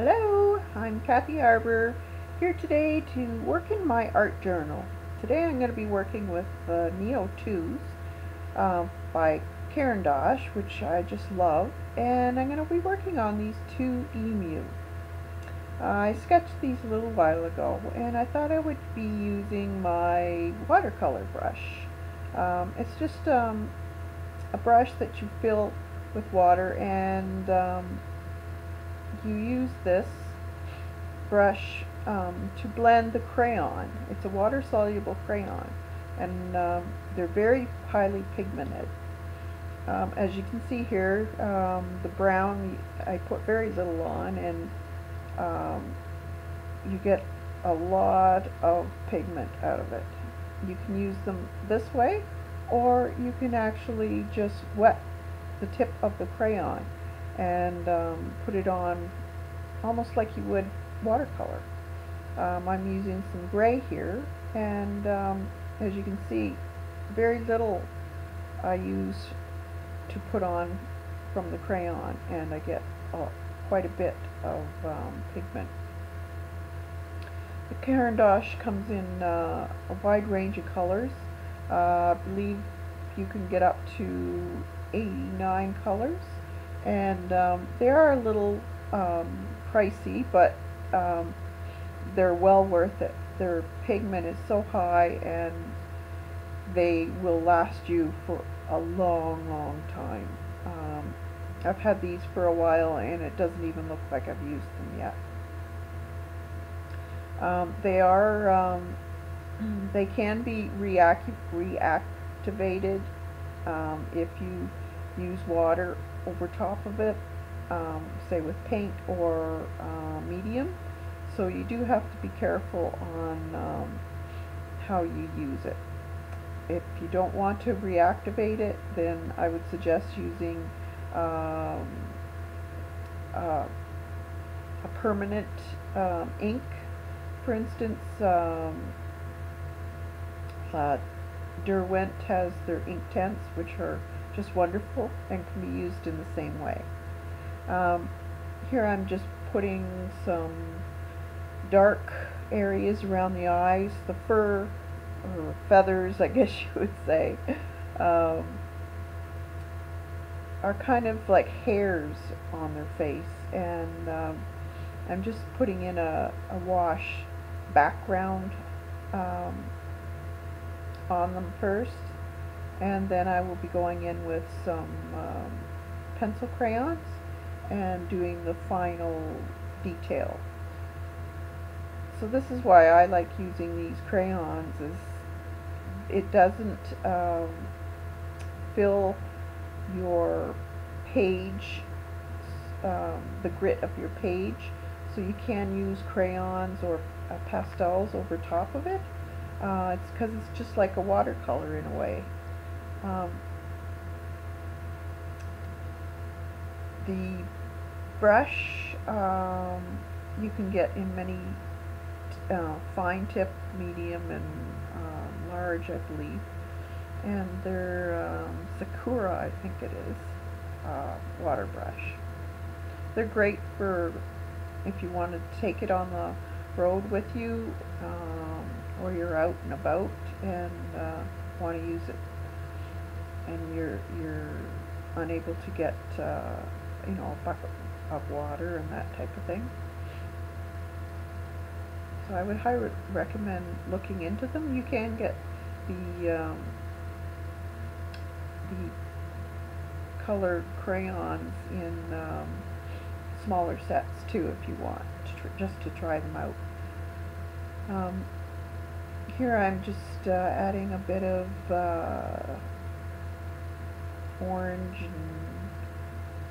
Hello, I'm Kathy Arbor, here today to work in my art journal. Today I'm going to be working with the Neo 2s by Karen Dosh, which I just love, and I'm going to be working on these two emu. I sketched these a little while ago, and I thought I would be using my watercolor brush. It's just a brush that you fill with water, and you use this brush to blend the crayon. It's a water-soluble crayon, and they're very highly pigmented. As you can see here, the brown, I put very little on, and you get a lot of pigment out of it. You can use them this way, or you can actually just wet the tip of the crayon and put it on almost like you would watercolor. I'm using some gray here, and as you can see, very little I use to put on from the crayon, and I get quite a bit of pigment. The Caran d'Ache comes in a wide range of colors. I believe you can get up to 89 colors, and they are a little pricey, but they're well worth it. Their pigment is so high, and they will last you for a long time. I've had these for a while, and it doesn't even look like I've used them yet. They can be reactivated if you use water over top of it, say with paint or medium. So you do have to be careful on how you use it. If you don't want to reactivate it, then I would suggest using a permanent ink. For instance, Derwent has their ink tents, which are just wonderful and can be used in the same way. Here I'm just putting some dark areas around the eyes. The fur, or feathers I guess you would say, are kind of like hairs on their face, and I'm just putting in a wash background on them first, and then I will be going in with some pencil crayons and doing the final detail. So this is why I like using these crayons, is it doesn't fill your page, the grit of your page, so you can use crayons or pastels over top of it. It's because it's just like a watercolor in a way. The brush you can get in many fine tip, medium, and large, I believe. And they're Sakura, I think it is, water brush. They're great for if you want to take it on the road with you, or you're out and about and want to use it, and you're unable to get a bucket of water and that type of thing. So I would highly recommend looking into them. You can get the colored crayons in smaller sets too, if you want just to try them out. Here I'm just adding a bit of orange and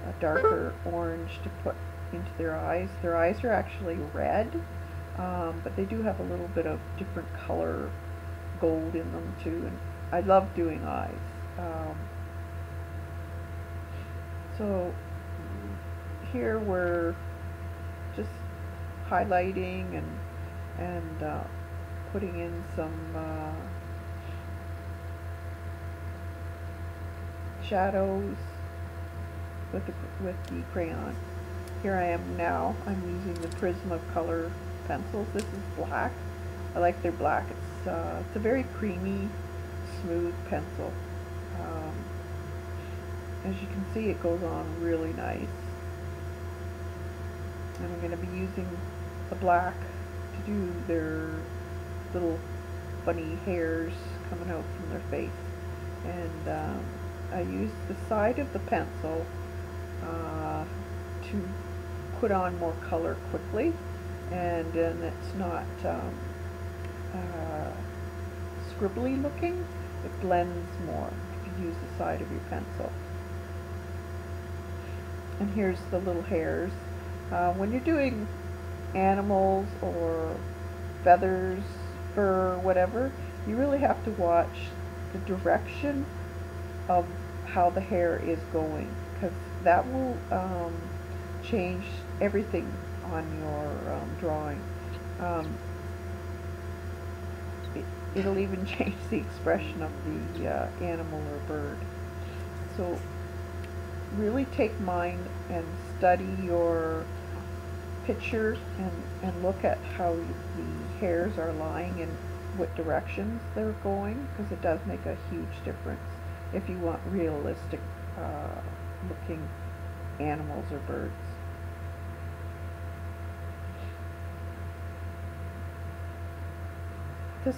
a darker orange to put into their eyes. Their eyes are actually red, but they do have a little bit of different color gold in them too, and I love doing eyes. So here we're just highlighting and putting in some shadows with the crayon. here I am now. I'm using the Prismacolor pencils. This is black. I like their black. It's a very creamy, smooth pencil. Um, as you can see, it goes on really nice. And I'm going to be using the black to do their little funny hairs coming out from their face. And I use the side of the pencil to put on more color quickly, and then it's not scribbly looking. It blends more if you use the side of your pencil. And here's the little hairs. When you're doing animals or feathers, fur, whatever, you really have to watch the direction of how the hair is going, because that will change everything on your drawing. It'll even change the expression of the animal or bird. So really take mind and study your picture and look at how the hairs are lying and what directions they're going, because it does make a huge difference if you want realistic looking animals or birds. This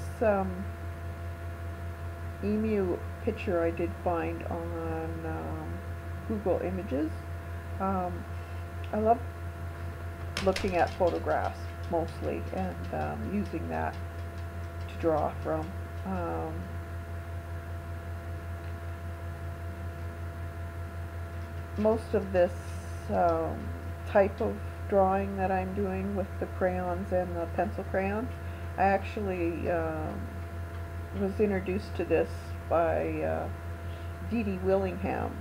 emu picture I did find on Google Images. I love looking at photographs mostly and using that to draw from. Most of this type of drawing that I'm doing with the crayons and the pencil crayons, I actually was introduced to this by Dee Willingham.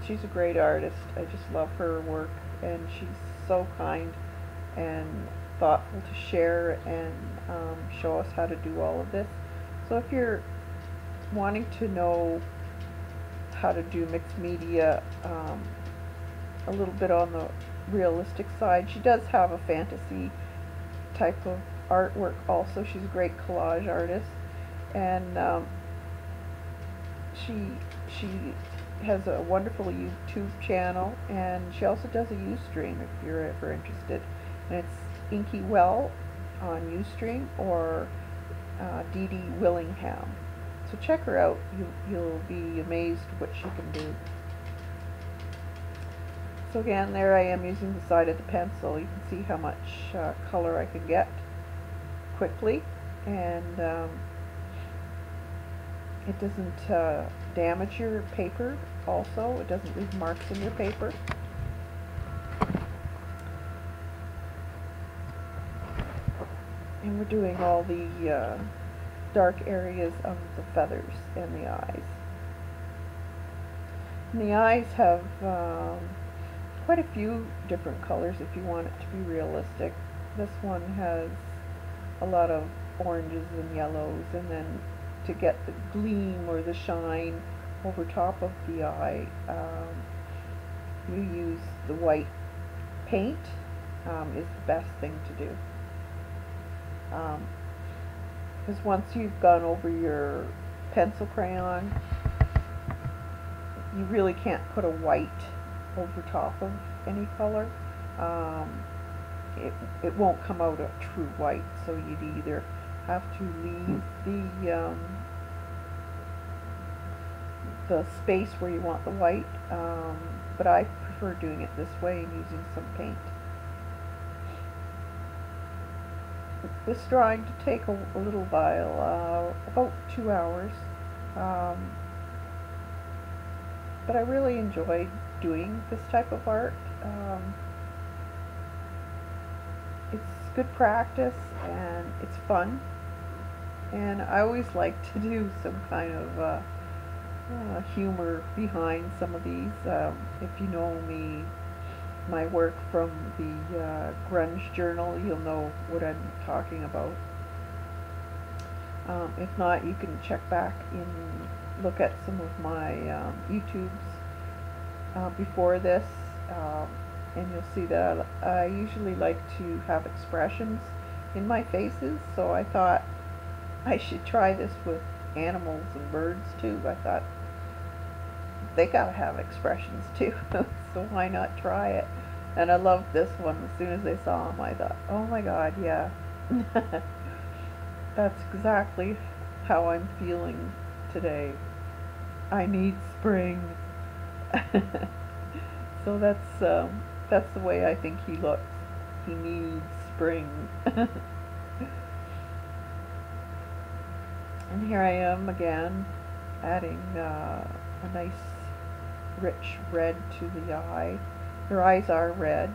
She's a great artist. I just love her work, and she's so kind and thoughtful to share and show us how to do all of this. So if you're wanting to know how to do mixed media a little bit on the realistic side, she does have a fantasy type of artwork also. She's a great collage artist, and she has a wonderful YouTube channel, and she also does a Ustream if you're ever interested. And it's Inky Well on Ustream, or Dee Willingham. So check her out. You'll be amazed what she can do. So again, there I am using the side of the pencil. You can see how much color I can get quickly, and it doesn't damage your paper. Also, it doesn't leave marks in your paper. And we're doing all the dark areas of the feathers and the eyes. And the eyes have quite a few different colors if you want it to be realistic. This one has a lot of oranges and yellows, and then to get the gleam or the shine over top of the eye, you use the white paint is the best thing to do. Because once you've gone over your pencil crayon, you really can't put a white over top of any color. It won't come out a true white, so you'd either have to leave the space where you want the white, but I prefer doing it this way and using some paint. This drawing to take a little while, about 2 hours, but I really enjoyed doing this type of art. It's good practice and it's fun, and I always like to do some kind of humor behind some of these. If you know me, my work from the grunge journal, you'll know what I'm talking about. If not, you can check back and look at some of my YouTubes before this. and you'll see that I usually like to have expressions in my faces, so I thought I should try this with animals and birds too. I thought they gotta have expressions too, so why not try it? And I loved this one. As soon as I saw him, I thought, oh my god, yeah. That's exactly how I'm feeling today. I need spring. So that's the way I think he looks. He needs spring. And here I am again, adding a nice rich red to the eye. Their eyes are red.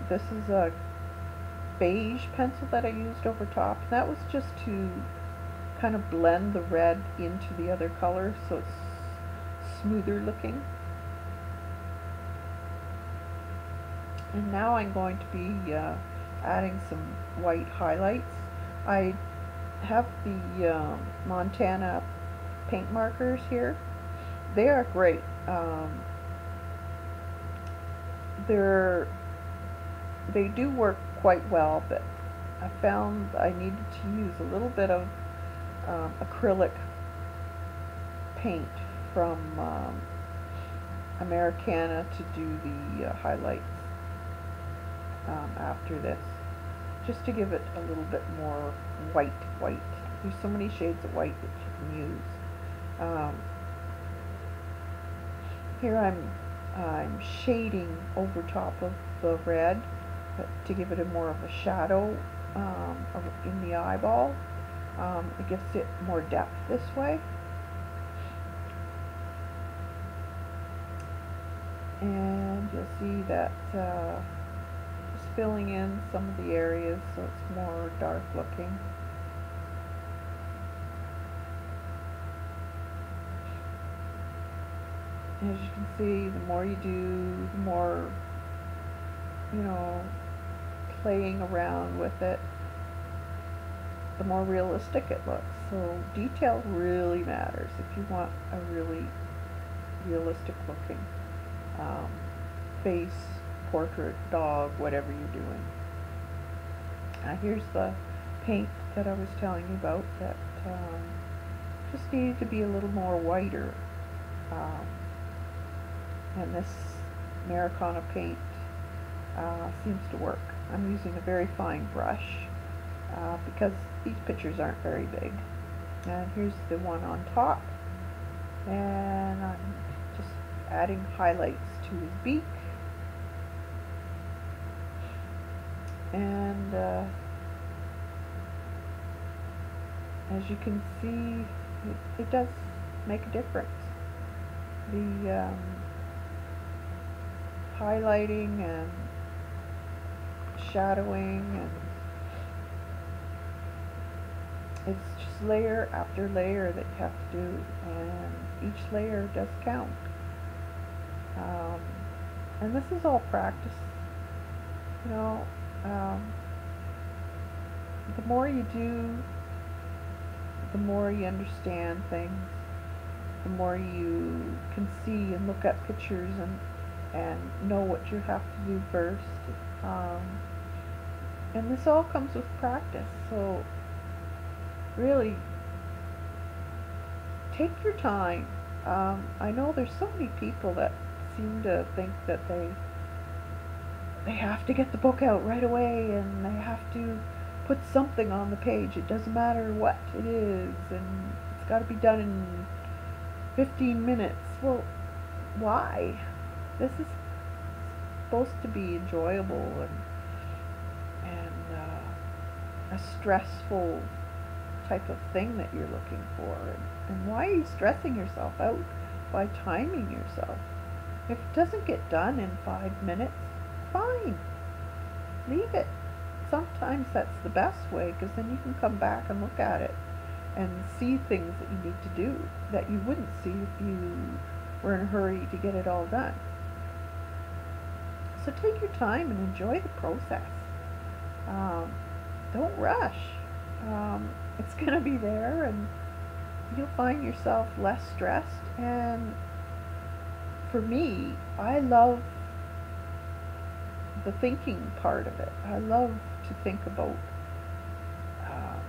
This is a beige pencil that I used over top. That was just to kind of blend the red into the other color so it's smoother looking. And now I'm going to be adding some white highlights. I have the Montana paint markers here. They are great. They do work quite well, but I found I needed to use a little bit of acrylic paint from Americana to do the highlights after this, just to give it a little bit more white. There's so many shades of white that you can use. Here I'm shading over top of the red to give it a more of a shadow in the eyeball. It gives it more depth this way. And you'll see that just filling in some of the areas so it's more dark looking. As you can see, the more you do, the more, playing around with it, the more realistic it looks. So detail really matters if you want a really realistic looking face, portrait, dog, whatever you're doing. Here's the paint that I was telling you about that just needed to be a little more whiter. And this Americana paint seems to work. I'm using a very fine brush because these pictures aren't very big. And here's the one on top, and I'm just adding highlights to his beak, and as you can see, it does make a difference. The highlighting and shadowing, and it's just layer after layer that you have to do, and each layer does count. And this is all practice. The more you do, the more you understand things, the more you can see and look at pictures and know what you have to do first. And this all comes with practice, so really take your time. I know there's so many people that seem to think that they have to get the book out right away, and they have to put something on the page. It doesn't matter what it is, and it's got to be done in 15 minutes. Well, why? This is supposed to be enjoyable and a stressful type of thing that you're looking for. And why are you stressing yourself out by timing yourself? If it doesn't get done in 5 minutes, fine. Leave it. Sometimes that's the best way, because then you can come back and look at it and see things that you need to do that you wouldn't see if you were in a hurry to get it all done. So take your time and enjoy the process. Don't rush. It's going to be there, and you'll find yourself less stressed and for me, I love the thinking part of it. I love to think about, um,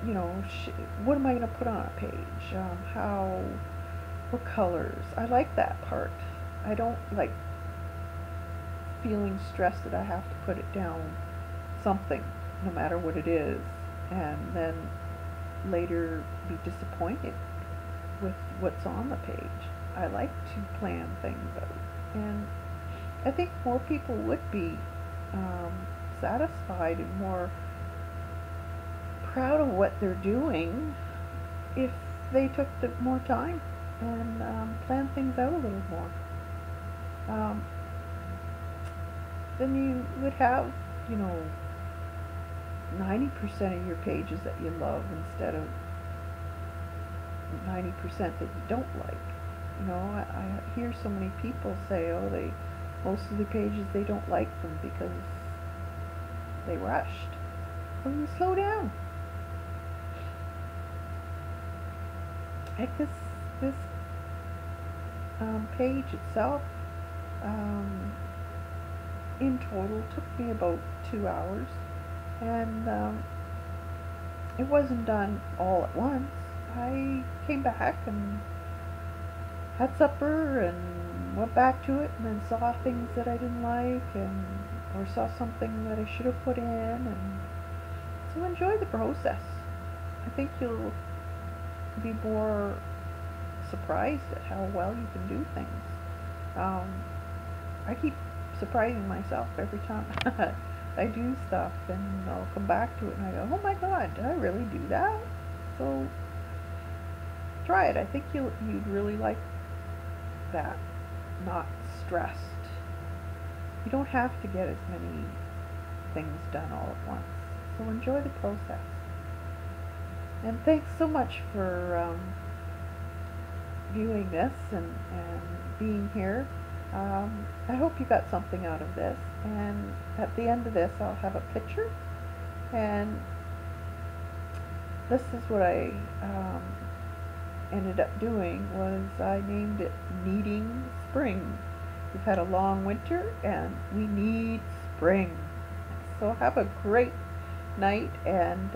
you know, what am I going to put on a page? What colors? I like that part. I don't like feeling stressed that I have to put it down something, no matter what it is, and then later be disappointed with what's on the page. I like to plan things out, and I think more people would be satisfied and more proud of what they're doing if they took more time and planned things out a little more. Um, then you would have, you know, 90% of your pages that you love instead of 90% that you don't like. You know, I hear so many people say, oh, most of the pages, they don't like them because they rushed. Well, you slow down. Like this page itself, in total, took me about 2 hours, and it wasn't done all at once. I came back and had supper and went back to it, and then saw things that I didn't like, or saw something that I should have put in, and so enjoy the process. I think you'll be more surprised at how well you can do things. I keep surprising myself every time I do stuff, and I'll come back to it and I go, oh my god, did I really do that? So try it. I think you'd really like that. Not stressed. You don't have to get as many things done all at once. So enjoy the process. And thanks so much for viewing this and being here. I hope you got something out of this. And at the end of this, I'll have a picture. And this is what I ended up doing, was I named it Needing Spring. We've had a long winter and we need spring. So have a great night, and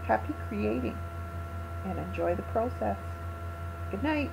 happy creating, and enjoy the process. Good night.